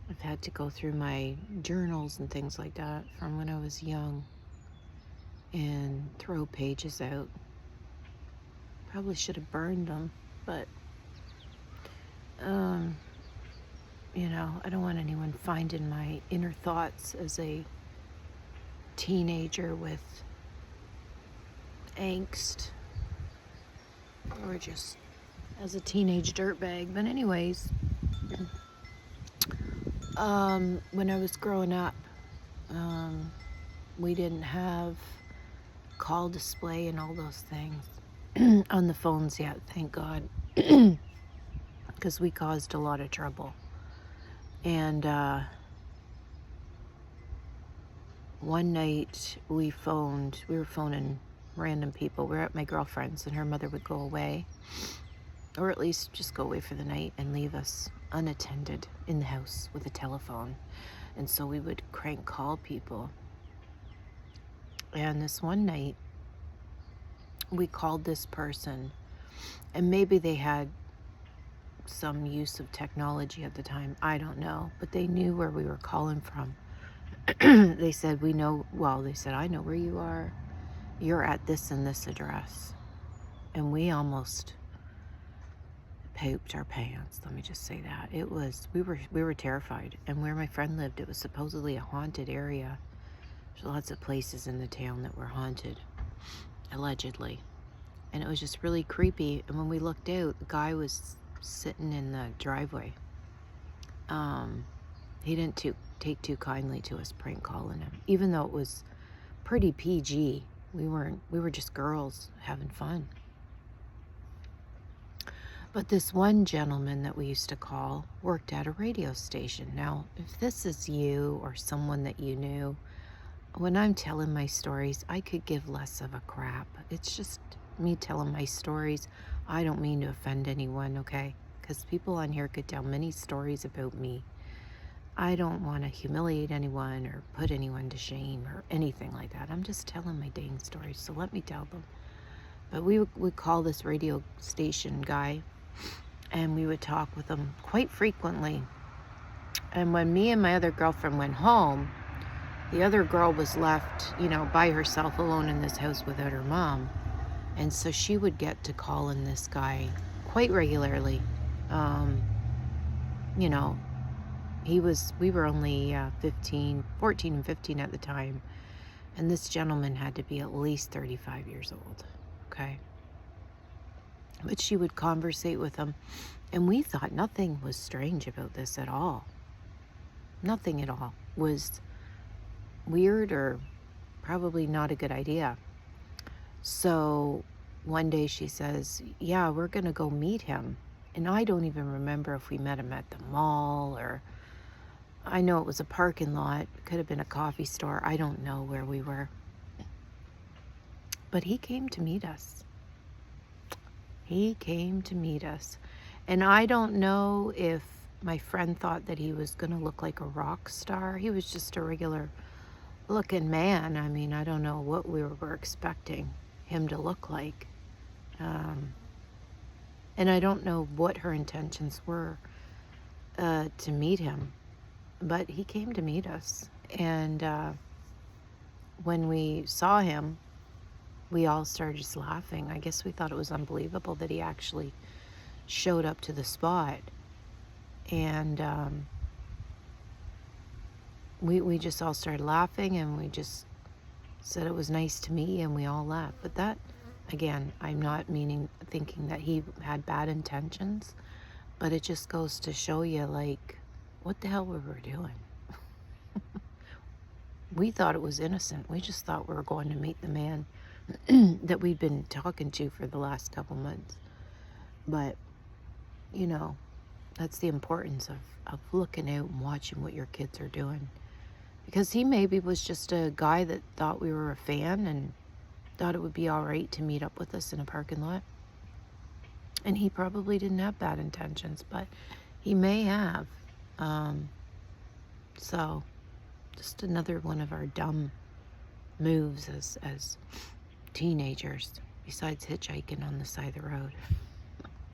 I've had to go through my journals and things like that from when I was young and throw pages out. Probably should have burned them, but I don't want anyone finding my inner thoughts as a teenager with angst or just as a teenage dirtbag. But anyways, when I was growing up, we didn't have call display and all those things on the phones yet, thank God, because we caused a lot of trouble. And one night we were phoning random people. We were at my girlfriend's and her mother would go away, or at least just go away for the night and leave us unattended in the house with a telephone. And so we would crank call people. And this one night we called this person, and maybe they had some use of technology at the time, I don't know, but they knew where we were calling from. They said, I know where you are. You're at this and this address. And we almost pooped our pants, let me just say that. We were terrified. And where my friend lived, it was supposedly a haunted area. There's lots of places in the town that were haunted, allegedly. And it was just really creepy. And when we looked out, the guy was sitting in the driveway. He didn't take too kindly to us prank calling him, even though it was pretty PG. We were just girls having fun. But this one gentleman that we used to call worked at a radio station. Now, if this is you or someone that you knew, when I'm telling my stories, I could give less of a crap. It's just me telling my stories. I don't mean to offend anyone, okay? Because people on here could tell many stories about me. I don't want to humiliate anyone or put anyone to shame or anything like that. I'm just telling my dang stories, so let me tell them. But we would call this radio station guy, and we would talk with him quite frequently. And when me and my other girlfriend went home, the other girl was left, by herself alone in this house without her mom. And so she would get to call in this guy quite regularly. We were only 14 and 15 at the time. And this gentleman had to be at least 35 years old, okay? But she would conversate with him, and we thought nothing was strange about this at all. Nothing at all was weird or probably not a good idea. So one day she says, yeah, we're going to go meet him. And I don't even remember if we met him at the mall, or I know it was a parking lot. It could have been a coffee store. I don't know where we were. But he came to meet us. He came to meet us. And I don't know if my friend thought that he was going to look like a rock star. He was just a regular looking man. I mean, I don't know what we were expecting him to look like. And I don't know what her intentions were to meet him. But he came to meet us. And when we saw him, we all started just laughing. I guess we thought it was unbelievable that he actually showed up to the spot. And we just all started laughing, and we just said it was nice to meet, and we all laughed. But that, again, I'm not thinking that he had bad intentions, but it just goes to show you, like, what the hell we were doing. We thought it was innocent. We just thought we were going to meet the man that we'd been talking to for the last couple months. But, that's the importance of looking out and watching what your kids are doing. Because he maybe was just a guy that thought we were a fan and thought it would be all right to meet up with us in a parking lot. And he probably didn't have bad intentions, but he may have. So just another one of our dumb moves as teenagers, besides hitchhiking on the side of the road.